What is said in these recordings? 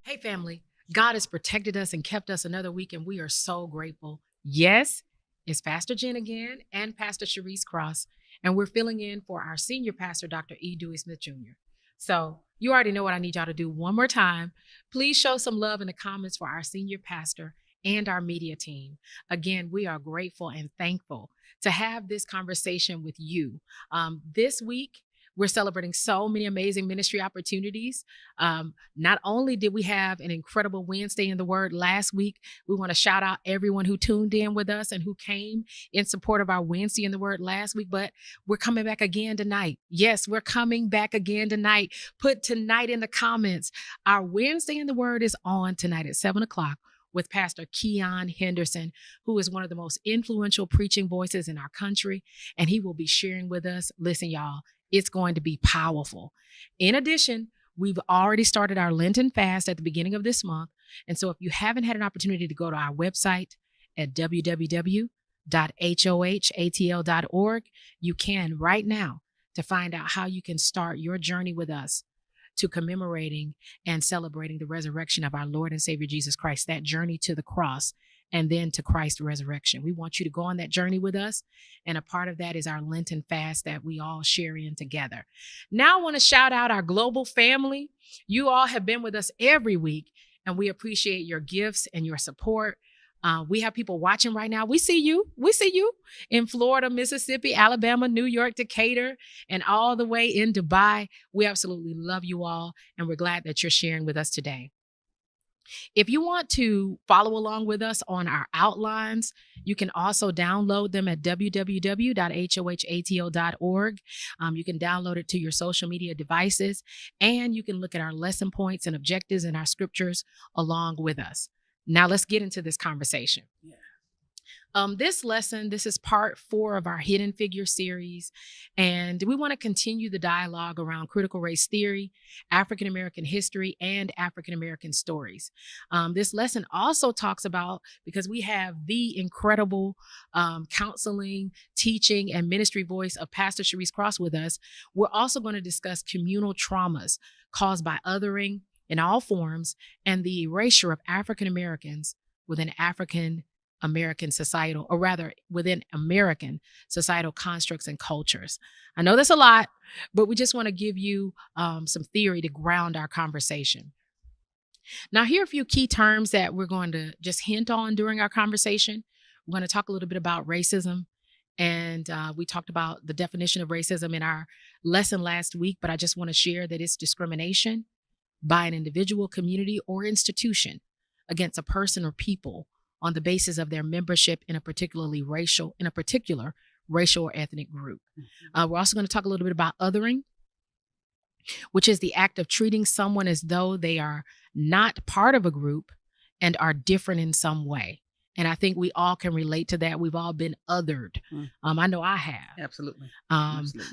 Hey, family, God has protected us and kept us another week, and we are so grateful. Yes, it's Pastor Jen again and Pastor Sharice Cross, and we're filling in for our senior pastor, Dr. E. Dewey Smith Jr. So you already know what I need y'all to do one more time. Please show some love in the comments for our senior pastor and our media team. Again, we are grateful and thankful to have this conversation with you. This week, we're celebrating so many amazing ministry opportunities. Not only did we have an incredible Wednesday in the Word last week, we want to shout out everyone who tuned in with us and who came in support of our Wednesday in the Word last week, but we're coming back again tonight. Yes, we're coming back again tonight. Put tonight in the comments. Our Wednesday in the Word is on tonight at 7 o'clock with Pastor Keon Henderson, who is one of the most influential preaching voices in our country, and he will be sharing with us. Listen, y'all, it's going to be powerful. In addition, we've already started our Lenten fast at the beginning of this month. And so if you haven't had an opportunity to go to our website at www.hohatl.org, you can right now to find out how you can start your journey with us to commemorating and celebrating the resurrection of our Lord and Savior Jesus Christ, that journey to the cross and then to Christ's resurrection. We want you to go on that journey with us. And a part of that is our Lenten fast that we all share in together. Now I want to shout out our global family. You all have been with us every week, and we appreciate your gifts and your support. We have people watching right now. We see you. We see you in Florida, Mississippi, Alabama, New York, Decatur, and all the way in Dubai. We absolutely love you all, and we're glad that you're sharing with us today. If you want to follow along with us on our outlines, you can also download them at www.hohatl.org. You can download it to your social media devices, and you can look at our lesson points and objectives and our scriptures along with us. Now let's get into this conversation. Yeah. This is part 4 of our Hidden Figure series, and we want to continue the dialogue around critical race theory, African American history, and African American stories. This lesson also talks about, because we have the incredible counseling, teaching, and ministry voice of Pastor Sharice Cross with us, we're also going to discuss communal traumas caused by othering in all forms and the erasure of African Americans within African American societal, or rather within American societal constructs and cultures. I know that's a lot, but we just want to give you some theory to ground our conversation. Now, here are a few key terms that we're going to just hint on during our conversation. We're going to talk a little bit about racism. And we talked about the definition of racism in our lesson last week, but I just want to share that it's discrimination by an individual, community, or institution against a person or people on the basis of their membership in a particular racial or ethnic group. We're also going to talk a little bit about othering, which is the act of treating someone as though they are not part of a group and are different in some way. And I think we all can relate to that. We've all been othered. I know I have. Absolutely.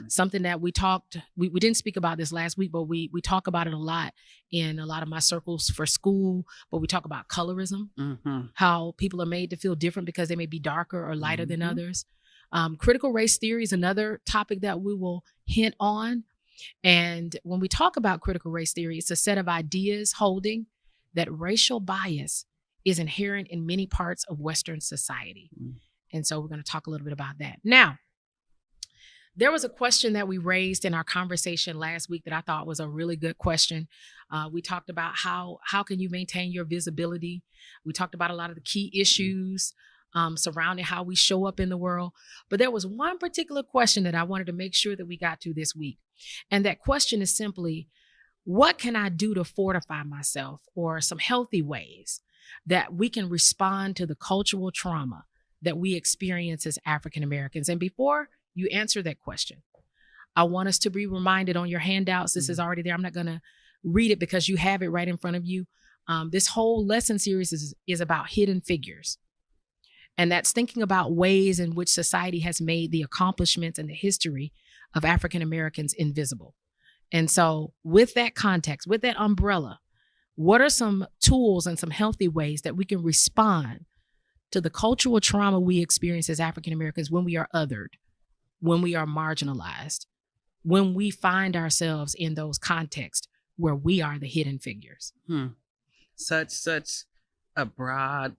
Something that we didn't speak about this last week, but we talk about it a lot in a lot of my circles for school, but we talk about colorism, how people are made to feel different because they may be darker or lighter than others. Critical race theory is another topic that we will hint on. And when we talk about critical race theory, it's a set of ideas holding that racial bias is inherent in many parts of Western society. And so we're going to talk a little bit about that. Now, there was a question that we raised in our conversation last week that I thought was a really good question. We talked about how can you maintain your visibility? We talked about a lot of the key issues surrounding how we show up in the world. But there was one particular question that I wanted to make sure that we got to this week. And that question is simply, what can I do to fortify myself, or some healthy ways that we can respond to the cultural trauma that we experience as African Americans? And before you answer that question, I want us to be reminded on your handouts. This is already there. I'm not going to read it because you have it right in front of you. This whole lesson series is about hidden figures. And that's thinking about ways in which society has made the accomplishments and the history of African Americans invisible. And so with that context, with that umbrella, what are some tools and some healthy ways that we can respond to the cultural trauma we experience as African Americans when we are othered, when we are marginalized, when we find ourselves in those contexts where we are the hidden figures? Such a broad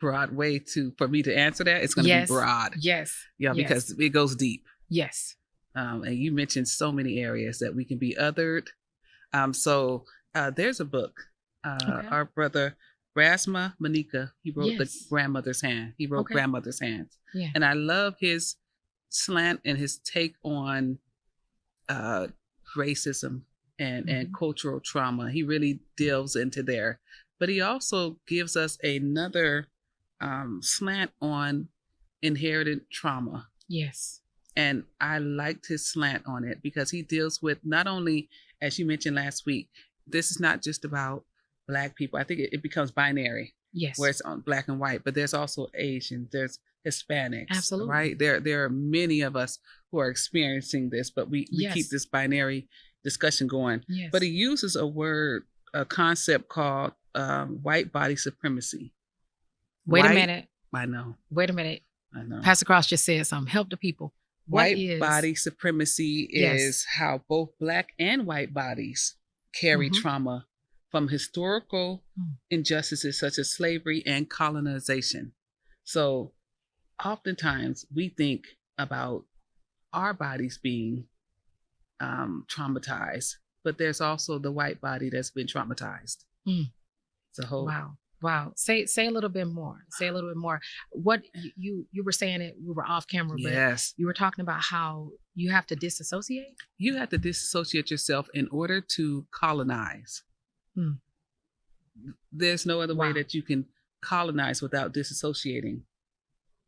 way for me to answer that. It's going to be broad. Yes. Yeah, because it goes deep. Yes. And you mentioned so many areas that we can be othered. So there's a book. Our brother Rasma Manika, he wrote The Grandmother's Hand. He wrote Grandmother's Hands. Yeah. And I love his slant and his take on racism and cultural trauma. He really delves into there. But he also gives us another slant on inherited trauma. Yes. And I liked his slant on it because he deals with not only, as you mentioned last week, this is not just about Black people. I think it becomes binary. Yes. Where it's on black and white, but there's also Asians, there's Hispanics. Absolutely. Right? There are many of us who are experiencing this, but we keep this binary discussion going. Yes. But he uses a concept called white body supremacy. Wait a minute. I know. Wait a minute. I know. Pastor Cross just said something. Help the people. White body supremacy is how both Black and white bodies carry trauma from historical injustices such as slavery and colonization. So oftentimes we think about our bodies being traumatized, but there's also the white body that's been traumatized. It's a whole Wow. Say a little bit more. Say a little bit more. What you were saying it, we were off camera, but you were talking about how you have to disassociate? You have to disassociate yourself in order to colonize. There's no other way that you can colonize without disassociating.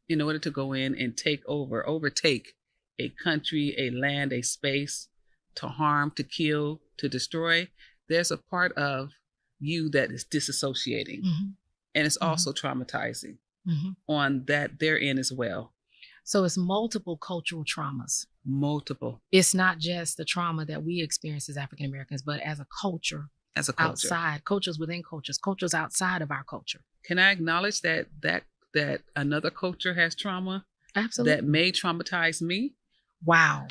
In order to go in and overtake a country, a land, a space, to harm, to kill, to destroy, there's a part of you that is disassociating. And it's also traumatizing on their end as well. So it's multiple cultural traumas. Multiple. It's not just the trauma that we experience as African Americans, but as a culture. Outside, cultures within cultures outside of our culture. Can I acknowledge that another culture has trauma? Absolutely. That may traumatize me? Wow.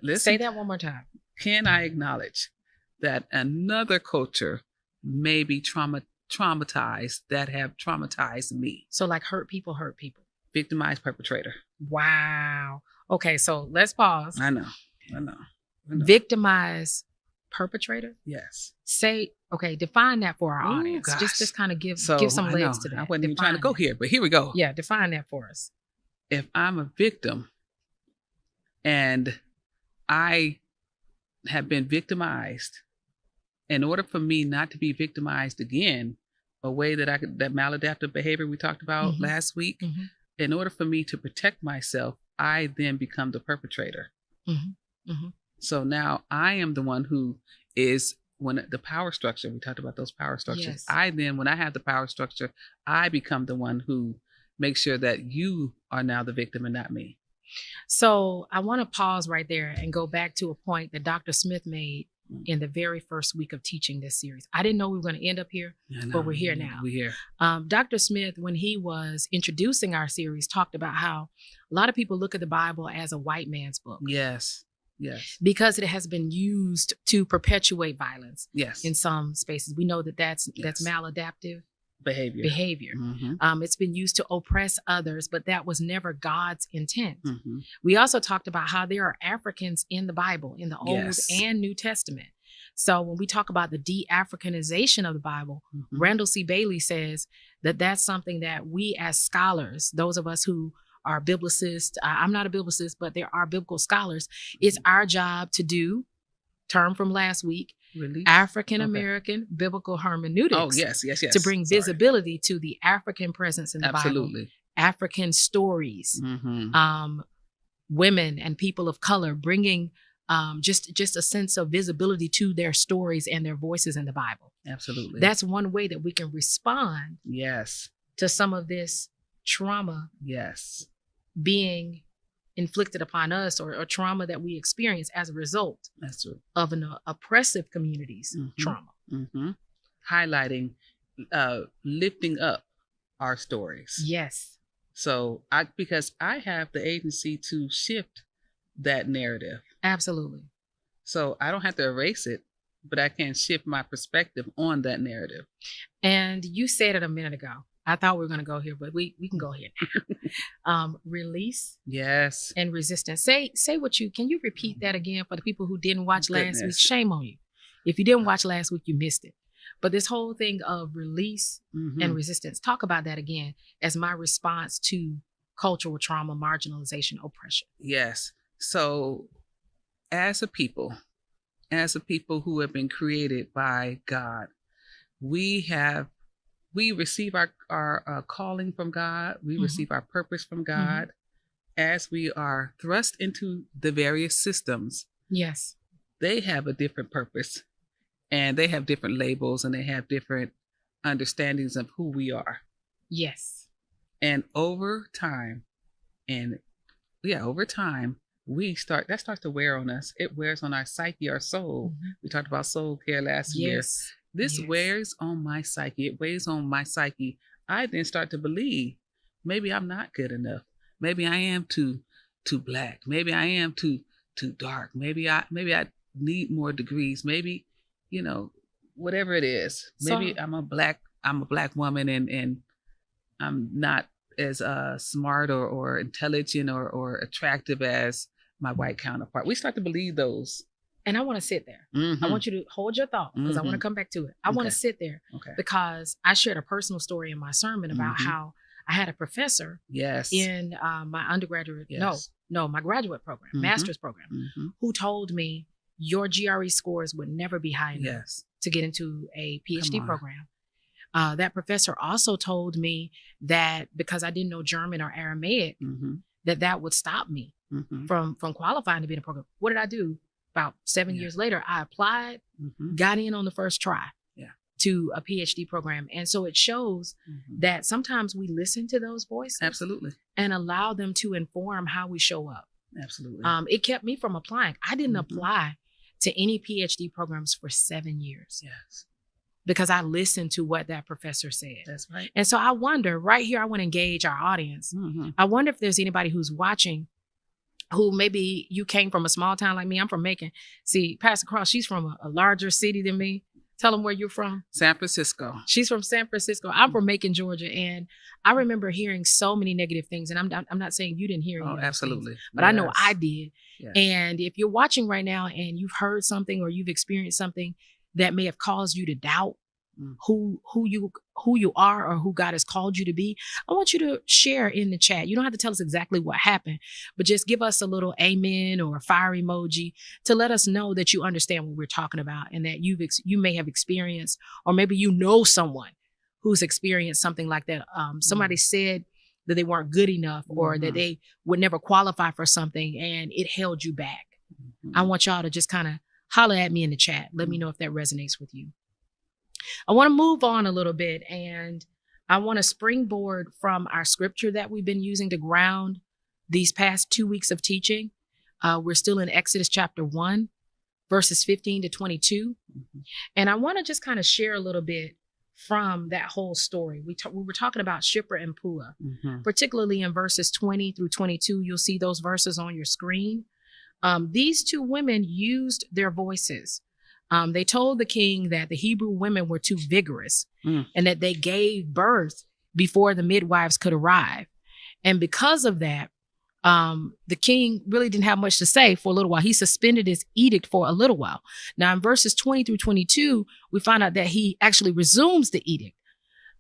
Listen, say that one more time. Can I acknowledge that another culture may be traumatized, that have traumatized me. So like hurt people hurt people. Victimized perpetrator. Wow. Okay, so let's pause. I know. Victimized perpetrator? Yes. Say, okay, define that for our Ooh, audience. gosh. Just kind of give So some I legs know, to that. I wasn't even trying to Define go that. here, but here we go. Yeah, define that for us. If I'm a victim and I have been victimized, in order for me not to be victimized again, a way that that maladaptive behavior we talked about last week, in order for me to protect myself, I then become the perpetrator. So now I am the one who is, when the power structure, we talked about those power structures. Yes. When I have the power structure, I become the one who makes sure that you are now the victim and not me. So I want to pause right there and go back to a point that Dr. Smith made in the very first week of teaching this series. I didn't know we were going to end up here, but we're here now. We're here. Dr. Smith, when he was introducing our series, talked about how a lot of people look at the Bible as a white man's book. Yes. Yes. Because it has been used to perpetuate violence. Yes. In some spaces. We know that that's maladaptive behavior. It's been used to oppress others, but that was never God's intent. We also talked about how there are Africans in the Bible, in the Old and New Testament. So when we talk about the de-Africanization of the Bible, Randall C. Bailey says that that's something that we as scholars, those of us who are biblicists, I'm not a biblicist, but there are biblical scholars, it's our job to do, term from last week, African-American biblical hermeneutics. Oh, yes. To bring visibility to the African presence in the Bible. African stories, women and people of color, bringing just a sense of visibility to their stories and their voices in the Bible. Absolutely. That's one way that we can respond to some of this trauma being inflicted upon us, or trauma that we experience as a result of an oppressive community's trauma. Highlighting, lifting up our stories. Yes. So because I have the agency to shift that narrative. Absolutely. So I don't have to erase it, but I can shift my perspective on that narrative. And you said it a minute ago. I thought we were going to go here, but we can go here now. Release. Yes. And resistance. Say can you repeat that again for the people who didn't watch last week? Shame on you. If you didn't watch last week, you missed it. But this whole thing of release and resistance, talk about that again as my response to cultural trauma, marginalization, oppression. Yes. So as a people who have been created by God, we receive our calling from God. We receive our purpose from God as we are thrust into the various systems. Yes. They have a different purpose, and they have different labels, and they have different understandings of who we are. Yes. And over time, that starts to wear on us. It wears on our psyche, our soul. We talked about soul care last year. This wears on my psyche. It weighs on my psyche. I then start to believe maybe I'm not good enough. Maybe I am too black. Maybe I am too dark. Maybe I need more degrees. Maybe, whatever it is. Maybe I'm a black woman and I'm not as smart or intelligent or attractive as my white counterpart. We start to believe those. And I want to sit there. I want you to hold your thought because I want to come back to it. I want to sit there because I shared a personal story in my sermon about how I had a professor in my undergraduate, my graduate program, master's program, who told me your GRE scores would never be high enough to get into a PhD program. That professor also told me that because I didn't know German or Aramaic, that would stop me from qualifying to be in a program. What did I do? About 7 years later, I applied, got in on the first try to a PhD program. And so it shows that sometimes we listen to those voices. Absolutely. And allow them to inform how we show up. Absolutely. It kept me from applying. I didn't apply to any PhD programs for 7 years. Yes. Because I listened to what that professor said. That's right. And so I wonder, right here, I want to engage our audience. I wonder if there's anybody who's watching who maybe you came from a small town like me. I'm from Macon. See, Pastor Cross, she's from a larger city than me. Tell them where you're from. San Francisco. She's from San Francisco. I'm from Macon, Georgia, and I remember hearing so many negative things. And I'm not saying you didn't hear any of those absolutely. things, but I know I did. Yes. And if you're watching right now and you've heard something or you've experienced something that may have caused you to doubt who you are or who God has called you to be, I want you to share in the chat. You don't have to tell us exactly what happened, but just give us a little amen or a fire emoji to let us know that you understand what we're talking about and that you may have experienced, or maybe you know someone who's experienced something like that. Somebody said that they weren't good enough or that they would never qualify for something and it held you back. I want y'all to just kind of holler at me in the chat. Let me know if that resonates with you. I want to move on a little bit, and I want to springboard from our scripture that we've been using to ground these past 2 weeks of teaching. We're still in Exodus chapter 1, verses 15 to 22. And I want to just kind of share a little bit from that whole story. We were talking about Shiphrah and Puah, particularly in verses 20 through 22. You'll see those verses on your screen. These two women used their voices. They told the king that the Hebrew women were too vigorous and that they gave birth before the midwives could arrive. And because of that, the king really didn't have much to say for a little while. He suspended his edict for a little while. Now, in verses 20 through 22, we find out that he actually resumes the edict.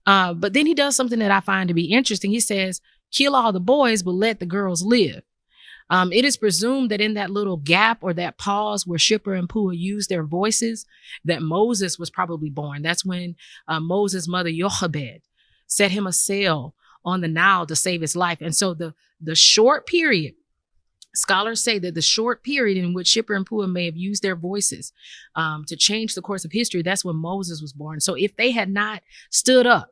But then he does something that I find to be interesting. He says, kill all the boys, but let the girls live. It is presumed that in that little gap or that pause where Shiphrah and Puah used their voices, that Moses was probably born. That's when Moses' mother, Jochebed, set him a sail on the Nile to save his life. And so the short period, scholars say that the short period in which Shiphrah and Puah may have used their voices to change the course of history, that's when Moses was born. So if they had not stood up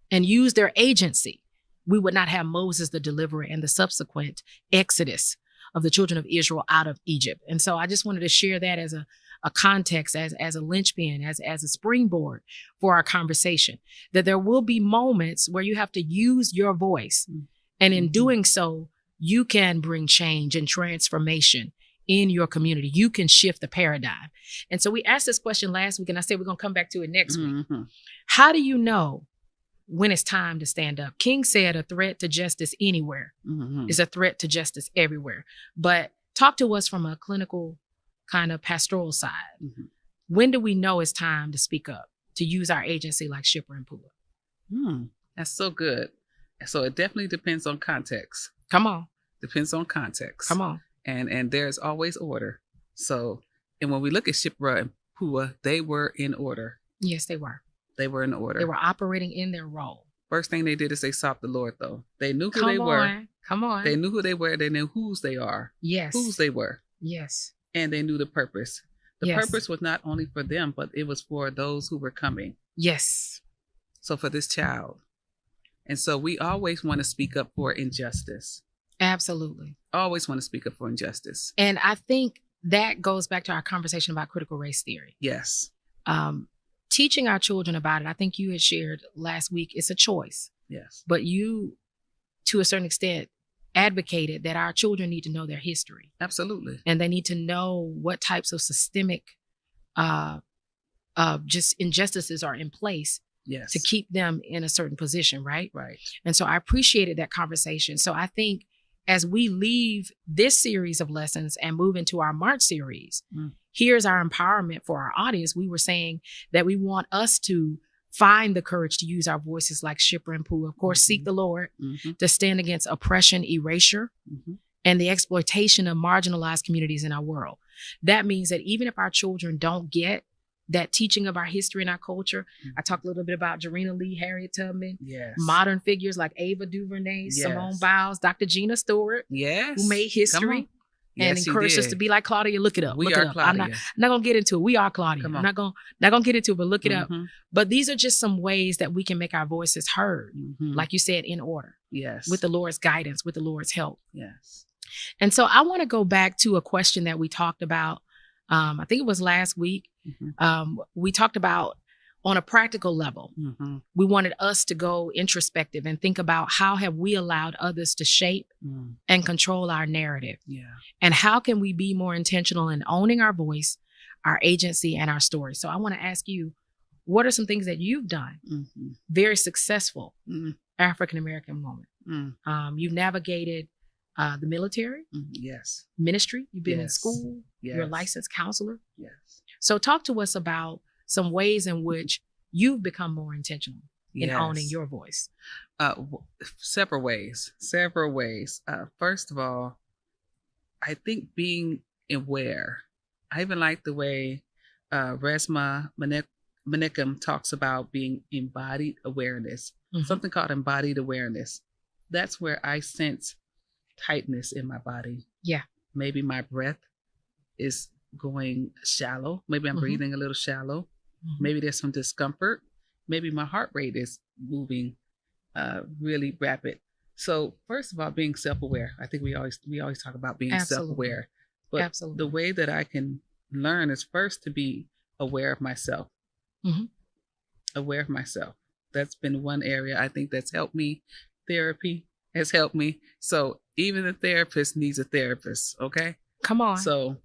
and used their agency, we would not have Moses, the deliverer, and the subsequent exodus of the children of Israel out of Egypt. And so I just wanted to share that as a context, as a linchpin, as a springboard for our conversation, that there will be moments where you have to use your voice. And in doing so, you can bring change and transformation in your community. You can shift the paradigm. And so we asked this question last week, and I said we're going to come back to it next week. How do you know when it's time to stand up? King said a threat to justice anywhere is a threat to justice everywhere. But talk to us from a clinical kind of pastoral side. When do we know it's time to speak up, to use our agency like Shiphrah and Puah? That's so good. So it definitely depends on context. Come on. Depends on context. Come on. And there's always order. So, and when we look at Shiphrah and Puah, they were in order. Yes, they were. They were in order. They were operating in their role. First thing they did is they sought the Lord, though. They knew who they were. Come on. They knew who they were. They knew whose they are. Yes. Whose they were. Yes. And they knew the purpose. The purpose was not only for them, but it was for those who were coming. Yes. So for this child. And so we always want to speak up for injustice. Absolutely. Always want to speak up for injustice. And I think that goes back to our conversation about critical race theory. Yes. Teaching our children about it, I think you had shared last week, it's a choice. Yes. But you, to a certain extent, advocated that our children need to know their history. Absolutely. And they need to know what types of systemic just injustices are in place to keep them in a certain position, right? Right. And so I appreciated that conversation. So I think as we leave this series of lessons and move into our March series, here's our empowerment for our audience. We were saying that we want us to find the courage to use our voices like Shiphrah and Puah. Of course, seek the Lord to stand against oppression, erasure, and the exploitation of marginalized communities in our world. That means that even if our children don't get that teaching of our history and our culture, I talked a little bit about Jarena Lee, Harriet Tubman, modern figures like Ava DuVernay, Simone Biles, Dr. Gina Stewart, who made history. And encouraged us to be like Claudia. Look it up. We are Claudia. I'm not going to get into it. We are Claudia. I'm not going to get into it, but look it up. But these are just some ways that we can make our voices heard, like you said, in order. Yes. With the Lord's guidance, with the Lord's help. Yes. And so I want to go back to a question that we talked about. I think it was last week. We talked about on a practical level, we wanted us to go introspective and think about how have we allowed others to shape and control our narrative? Yeah. And how can we be more intentional in owning our voice, our agency, and our story. So I want to ask you, what are some things that you've done, very successful African American woman? You've navigated the military, yes, ministry. You've been in Yes. school. You're a Yes. licensed counselor. yes, So talk to us about some ways in which you've become more intentional in owning Yes. your voice. Several ways. First of all, I think being aware. I even like the way Resma Menakem talks about being embodied awareness, Mhm. something called embodied awareness. That's where I sense tightness in my body. Yeah. Maybe my breath is going shallow. Maybe I'm Mhm. breathing a little shallow. Mhm. Maybe there's some discomfort. Maybe my heart rate is moving really rapid. So first of all, being self-aware. I think we always talk about being Absolutely. self-aware. But Absolutely. the way that I can learn is first to be aware of myself. Mhm. Aware of myself. That's been one area I think that's helped me. Therapy has helped me. So even the therapist needs a therapist. Okay. Come on. So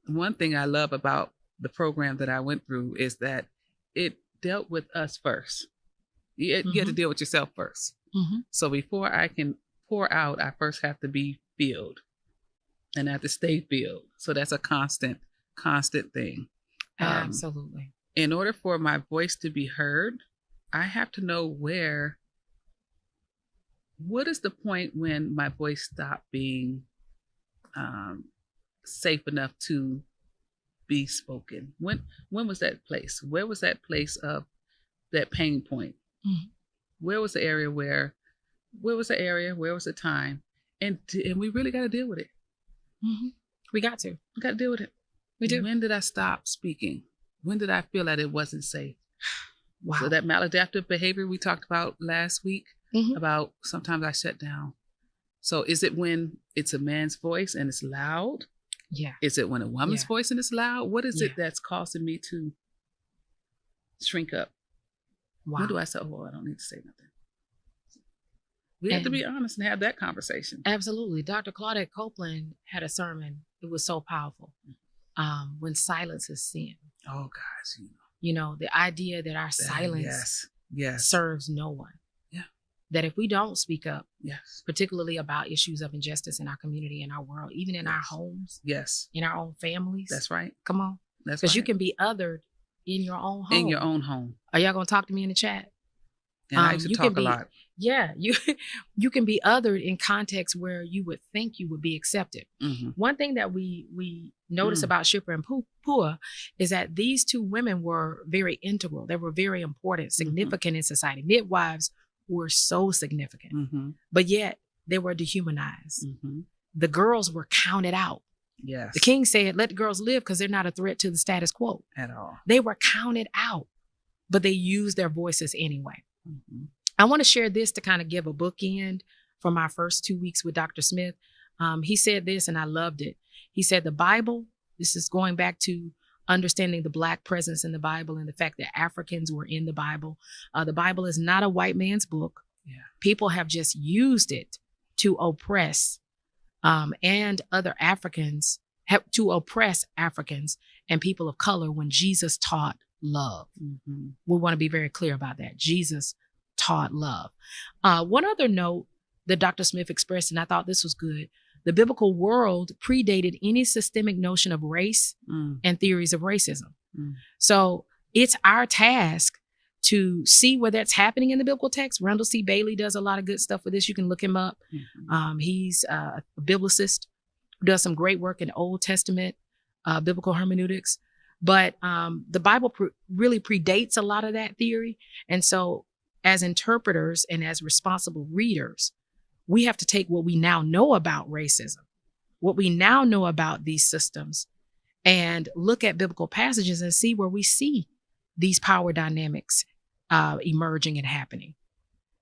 one thing I love about the program that I went through is that it dealt with us first. You have to deal with yourself first. Mhm. So before I can pour out, I first have to be filled, and I have to stay filled. So that's a constant thing. Absolutely. In order for my voice to be heard, I have to know what is the point when my voice stopped being safe enough to be spoken. When was that place? Where was that place of that pain point? Mhm. Where was the area where was the time? And we really got to deal with it. Mhm. We got to. We got to deal with it. We do. When did I stop speaking? When did I feel that it wasn't safe? Wow. So that maladaptive behavior we talked about last week, Mhm. about sometimes I shut down. So is it when it's a man's voice and it's loud? Yeah. Is it when a woman's Yeah. voice and it's loud? What is Yeah. it that's causing me to shrink up? Wow. When do I say, oh, I don't need to say nothing? We have to be honest and have that conversation. Absolutely. Dr. Claudette Copeland had a sermon. It was so powerful. When silence is sin. Oh, gosh. You know, the idea that our silence Yes. serves no one. Yeah. That if we don't speak up, Yes. particularly about issues of injustice in our community, in our world, even in our homes, Yes. in our own families. That's right. Come on. That's Because right. you can be othered in your own home. In your own home. Are y'all going to talk to me in the chat? And I used to talk a lot. Yeah. You can be othered in contexts where you would think you would be accepted. Mm-hmm. One thing that we notice about Shipper and Pua is that these two women were very integral. They were very important, significant in society. Midwives were so significant, but yet they were dehumanized. The girls were counted out. Yes. The king said, let the girls live because they're not a threat to the status quo. At all. They were counted out, but they used their voices anyway. I want to share this to kind of give a bookend from our first 2 weeks with Dr. Smith. He said this, and I loved it. He said, the Bible, this is going back to understanding the Black presence in the Bible and the fact that Africans were in the Bible. The Bible is not a white man's book. Yeah. People have just used it to oppress and other Africans, to oppress Africans and people of color when Jesus taught love. We want to be very clear about that. Jesus taught love. One other note that Dr. Smith expressed, and I thought this was good, the biblical world predated any systemic notion of race and theories of racism. So it's our task to see where that's happening in the biblical text. Randall C. Bailey does a lot of good stuff with this. You can look him up. He's a biblicist who does some great work in Old Testament biblical hermeneutics. But the Bible really predates a lot of that theory. And so as interpreters and as responsible readers, we have to take what we now know about racism, what we now know about these systems, and look at biblical passages and see where we see these power dynamics emerging and happening.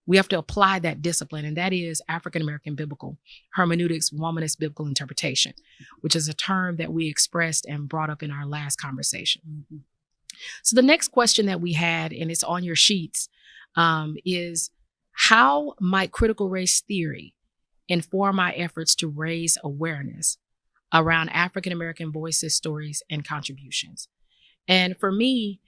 We have to apply that discipline, and that is African American biblical hermeneutics, womanist biblical interpretation, which is a term that we expressed and brought up in our last conversation. So the next question that we had, and it's on your sheets, is how might critical race theory inform my efforts to raise awareness around African American voices, stories, and contributions? And for me,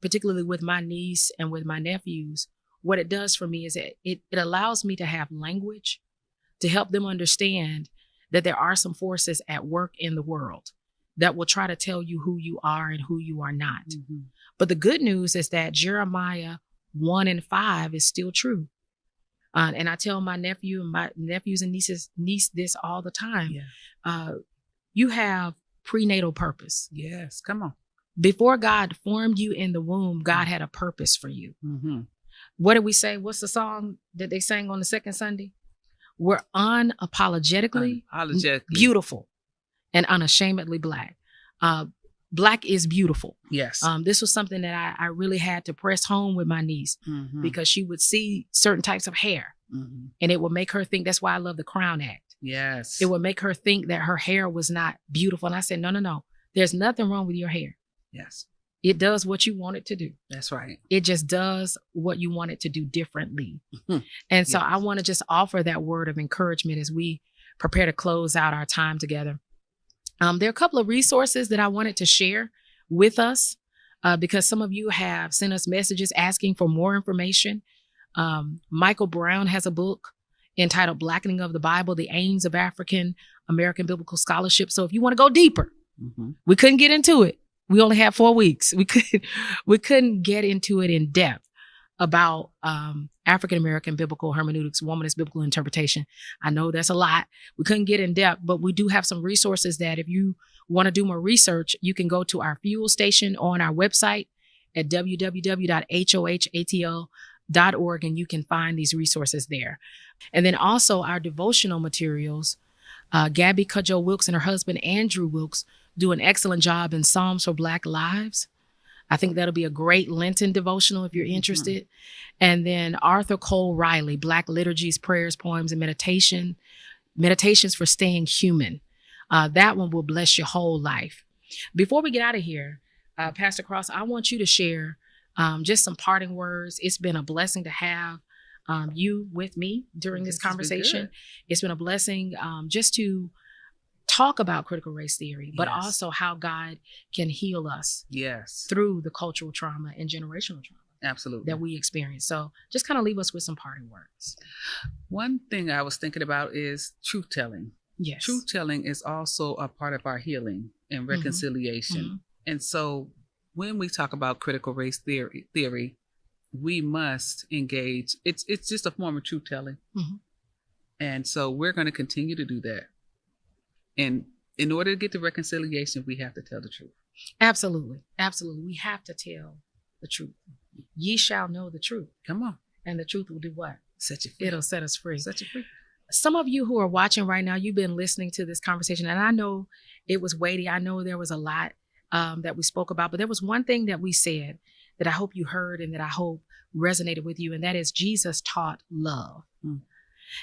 particularly with my niece and with my nephews, what it does for me is it allows me to have language to help them understand that there are some forces at work in the world that will try to tell you who you are and who you are not. Mm-hmm. But the good news is that Jeremiah 1:5 is still true. And I tell my nephews and niece this all the time. Yeah. You have prenatal purpose. Yes. Come on. Before God formed you in the womb, God had a purpose for you. Mm-hmm. What did we say? What's the song that they sang on the second Sunday? We're unapologetically beautiful and unashamedly Black. Black is beautiful. Yes. This was something that I really had to press home with my niece, Mm-hmm. because she would see certain types of hair, Mm-hmm. and it would make her think. That's why I love the Crown Act. Yes. It would make her think that her hair was not beautiful. And I said, no. There's nothing wrong with your hair. Yes. It does what you want it to do. That's right. It just does what you want it to do differently. Mhm. And so Yes. I want to just offer that word of encouragement as we prepare to close out our time together. There are a couple of resources that I wanted to share with us, because some of you have sent us messages asking for more information. Michael Brown has a book entitled Blackening of the Bible, The Aims of African American Biblical Scholarship. So if you want to go deeper, Mm-hmm. we couldn't get into it. We only had 4 weeks. We couldn't get into it in depth about African American biblical hermeneutics, womanist biblical interpretation. I know that's a lot. We couldn't get in depth, but we do have some resources that if you want to do more research, you can go to our fuel station on our website at www.hohatl.org, and you can find these resources there. And then also our devotional materials. Gabby Cudjoe Wilkes and her husband, Andrew Wilkes, do an excellent job in Psalms for Black Lives. I think that'll be a great Lenten devotional if you're interested. Mm-hmm. And then Arthur Cole Riley, Black Liturgies, Prayers, Poems, and Meditations for Staying Human. That one will bless your whole life. Before we get out of here, Pastor Cross, I want you to share just some parting words. It's been a blessing to have you with me during this conversation. It's been a blessing just to talk about critical race theory, but Yes. also how God can heal us Yes. through the cultural trauma and generational trauma Absolutely. that we experience. So just kind of leave us with some parting words. One thing I was thinking about is truth telling. Yes. Truth telling is also a part of our healing and reconciliation. Mhm. And so when we talk about critical race theory, we must engage. It's just a form of truth telling. Mhm. And so we're going to continue to do that. And in order to get to reconciliation, we have to tell the truth. Absolutely. Absolutely. We have to tell the truth. Ye shall know the truth. Come on. And the truth will do what? Set you free. It'll set us free. Set you free. Some of you who are watching right now, you've been listening to this conversation, and I know it was weighty. I know there was a lot that we spoke about, but there was one thing that we said that I hope you heard and that I hope resonated with you, and that is Jesus taught love. Mm.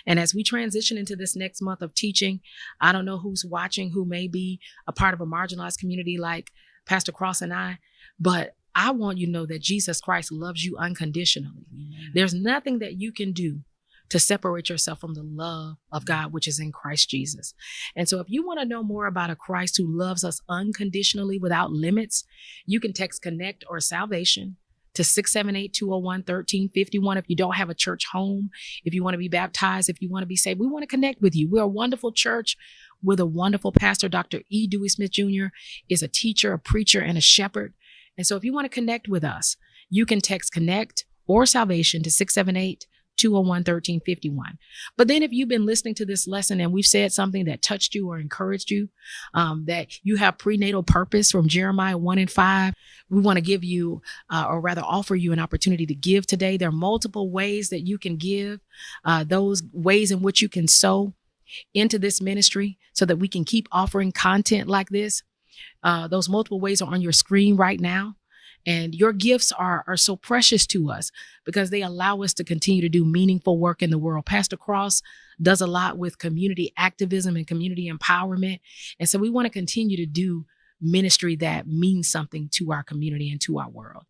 And as we transition into this next month of teaching, I don't know who's watching, who may be a part of a marginalized community like Pastor Cross and I, but I want you to know that Jesus Christ loves you unconditionally. Amen. There's nothing that you can do to separate yourself from the love of God, which is in Christ Jesus. And so if you want to know more about a Christ who loves us unconditionally without limits, you can text CONNECT or salvation to 678-201-1351. If you don't have a church home, if you want to be baptized, if you want to be saved, we want to connect with you. We're a wonderful church with a wonderful pastor. Dr. E. Dewey Smith Jr. is a teacher, a preacher, and a shepherd. And so if you want to connect with us, you can text CONNECT or salvation to 678-201-1351. But then if you've been listening to this lesson and we've said something that touched you or encouraged you, that you have prenatal purpose from Jeremiah 1:5, we want to give you, or rather offer you an opportunity to give today. There are multiple ways that you can give, those ways in which you can sow into this ministry so that we can keep offering content like this. Those multiple ways are on your screen right now. And your gifts are so precious to us because they allow us to continue to do meaningful work in the world. Pastor Cross does a lot with community activism and community empowerment. And so we want to continue to do ministry that means something to our community and to our world.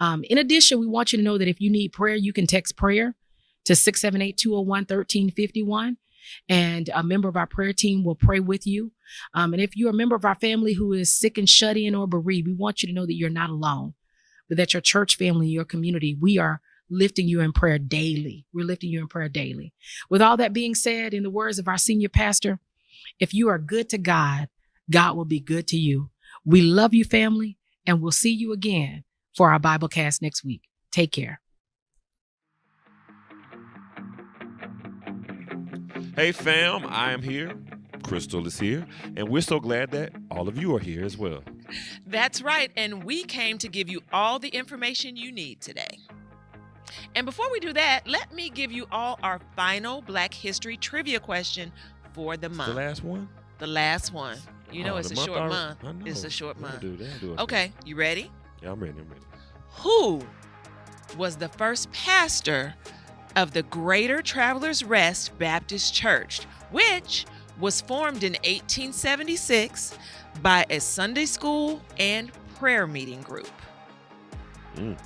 In addition, we want you to know that if you need prayer, you can text prayer to 678-201-1351. and a member of our prayer team will pray with you. And if you're a member of our family who is sick and shut in or bereaved, we want you to know that you're not alone, but that your church family, your community, we are lifting you in prayer daily. We're lifting you in prayer daily. With all that being said, in the words of our senior pastor, if you are good to God, God will be good to you. We love you, family, and we'll see you again for our Biblecast next week. Take care. Hey fam, I am here. Crystal is here, and we're so glad that all of you are here as well. That's right, and we came to give you all the information you need today. And before we do that, let me give you all our final Black History trivia question for the month. The last one? The last one. You know, it's a short month. I know. It's a short month. Do it. Okay, you ready? Yeah, I'm ready. Who was the first pastor of the Greater Travelers Rest Baptist Church, which was formed in 1876 by a Sunday school and prayer meeting group?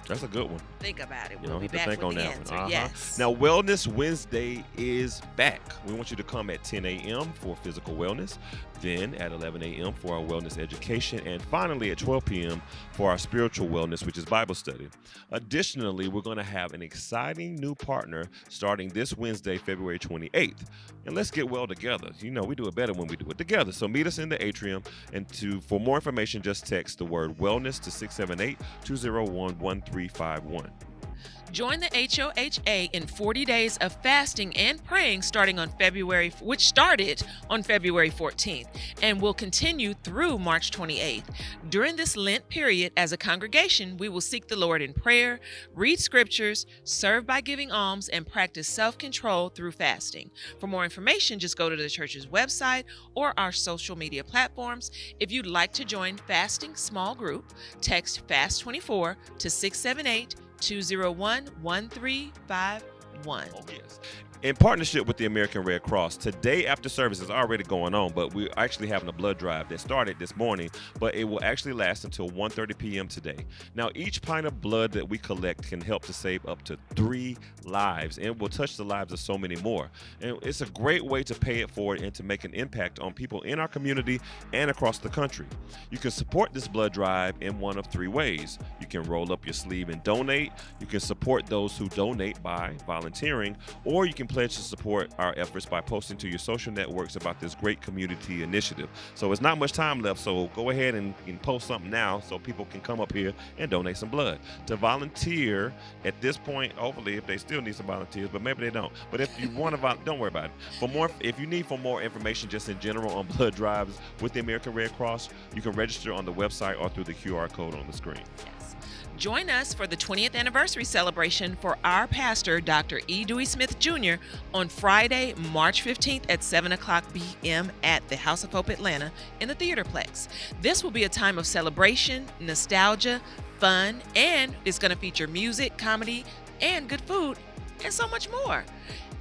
That's a good one. Think about it. You We'll don't be have to back think with on the that answer. one. Yes. Now, Wellness Wednesday is back. We want you to come at 10 a.m. for physical wellness, then at 11 a.m. for our wellness education, and finally at 12 p.m. for our spiritual wellness, which is Bible study. Additionally, we're going to have an exciting new partner starting this Wednesday, February 28th. And let's get well together. You know, we do it better when we do it together. So meet us in the atrium, and for more information, just text the word wellness to 678-201-1351. Join the HOHA in 40 days of fasting and praying which started on February 14th and will continue through March 28th. During this Lent period, as a congregation, we will seek the Lord in prayer, read scriptures, serve by giving alms, and practice self-control through fasting. For more information, just go to the church's website or our social media platforms. If you'd like to join Fasting Small Group, text FAST24 to 678-201-1351. Oh, yes. In partnership with the American Red Cross, today after service is already going on, but we're actually having a blood drive that started this morning, but it will actually last until 1:30 p.m. today. Now, each pint of blood that we collect can help to save up to 3 lives and will touch the lives of so many more. And it's a great way to pay it forward and to make an impact on people in our community and across the country. You can support this blood drive in one of 3 ways. You can roll up your sleeve and donate. You can support those who donate by volunteering, or you can pledge to support our efforts by posting to your social networks about this great community initiative. So it's not much time left, so go ahead and post something now so people can come up here and donate some blood. To volunteer at this point, hopefully, if they still need some volunteers, but maybe they don't. But if you want to don't worry about it. If you need more information just in general on blood drives with the American Red Cross, you can register on the website or through the QR code on the screen. Join us for the 20th anniversary celebration for our pastor, Dr. E. Dewey Smith Jr., on Friday, March 15th at 7 o'clock p.m. at the House of Hope Atlanta in the Theaterplex. This will be a time of celebration, nostalgia, fun, and it's going to feature music, comedy, and good food, and so much more.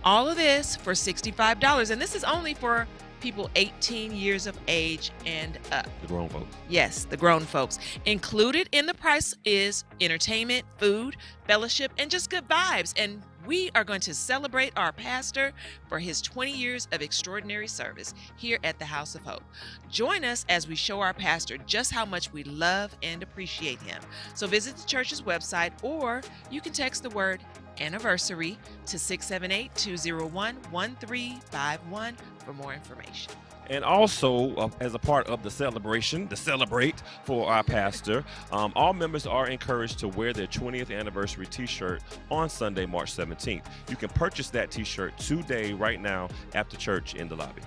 All of this for $65, and this is only for people 18 years of age and up. The grown folks. Yes, the grown folks. Included in the price is entertainment, food, fellowship, and just good vibes. And we are going to celebrate our pastor for his 20 years of extraordinary service here at the House of Hope. Join us as we show our pastor just how much we love and appreciate him. So visit the church's website, or you can text the word anniversary to 678-201-1351 for more information. And also, as a part of the celebration, to celebrate for our pastor, all members are encouraged to wear their 20th anniversary t-shirt on Sunday, March 17th. You can purchase that t-shirt today, right now, after church in the lobby.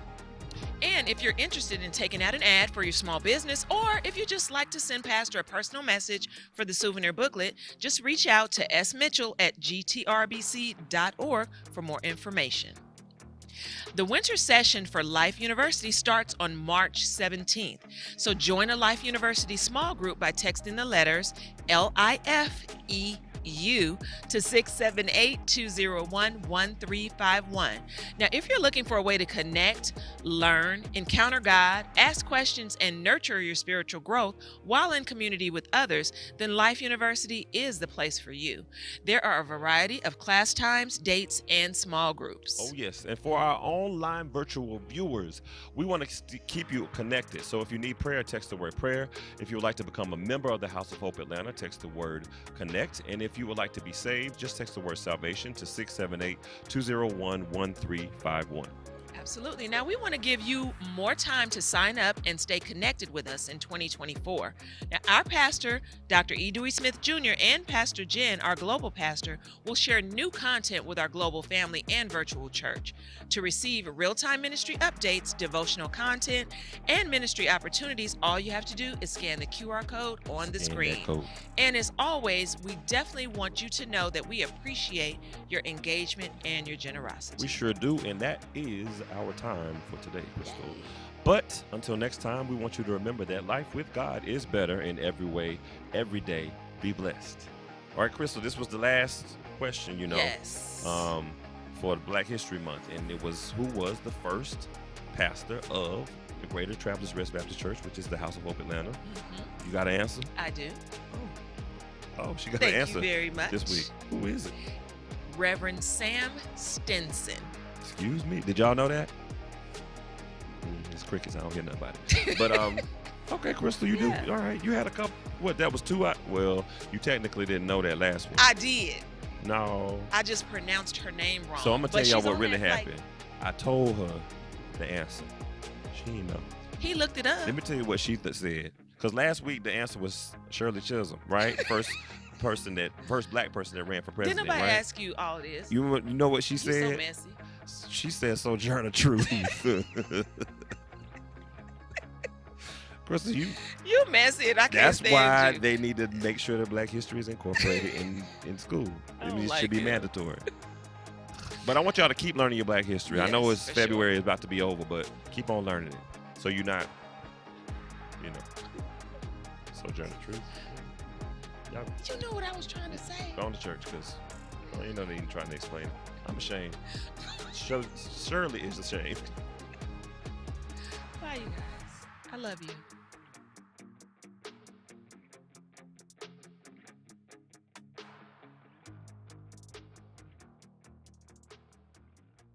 And if you're interested in taking out an ad for your small business, or if you just like to send Pastor a personal message for the souvenir booklet, just reach out to S. Mitchell at gtrbc.org for more information. The winter session for Life University starts on March 17th. So join a Life University small group by texting the letters LIFEE you to 678-201-1351. Now, if you're looking for a way to connect, learn, encounter God, ask questions, and nurture your spiritual growth while in community with others, then Life University is the place for you. There are a variety of class times, dates, and small groups. Oh, yes. And for our online virtual viewers, we want to keep you connected. So if you need prayer, text the word prayer. If you would like to become a member of the House of Hope Atlanta, text the word connect. And if you would like to be saved, just text the word salvation to 678-201-1351. Absolutely. Now, we want to give you more time to sign up and stay connected with us in 2024. Now, our pastor, Dr. E. Dewey Smith Jr., and Pastor Jen, our global pastor, will share new content with our global family and virtual church. To receive real-time ministry updates, devotional content, and ministry opportunities, all you have to do is scan the QR code on the screen. And as always, we definitely want you to know that we appreciate your engagement and your generosity. We sure do, and that is our time for today, Crystal. But until next time, we want you to remember that life with God is better in every way, every day. Be blessed. All right, Crystal, this was the last question, Yes. for Black History Month, and it was who was the first pastor of the Greater Travelers Rest Baptist Church, which is the House of Hope Atlanta. You got an answer? I do. Oh, she got Thank an answer you very much. this week. Who is it? Reverend Sam Stinson. Excuse me. Did y'all know that? It's crickets. I don't hear nothing about it. But okay, Crystal, you do. All right, you had a couple. What? That was two. Well, you technically didn't know that last one. I did. No. I just pronounced her name wrong. So I'm gonna tell y'all she's what on really that, happened. I told her the answer. She didn't know. He looked it up. Let me tell you what she said. Because last week the answer was Shirley Chisholm, right? First black person that ran for president. Didn't nobody right? ask you all this? You know what she You're said? so messy. She said Sojourner Truth. Crystal, You messy, and I can't that's stand why you. they need to make sure that Black history is incorporated in school. I It don't should be like it. mandatory. But I want y'all to keep learning your Black history. I know Yes, it's for February sure. is about to be over, but keep on learning it. So you're not, Sojourner Truth. Y'all You know what I was trying to say? go on to church because they ain't trying to explain it. I'm ashamed. Shirley is ashamed. Bye, you guys. I love you.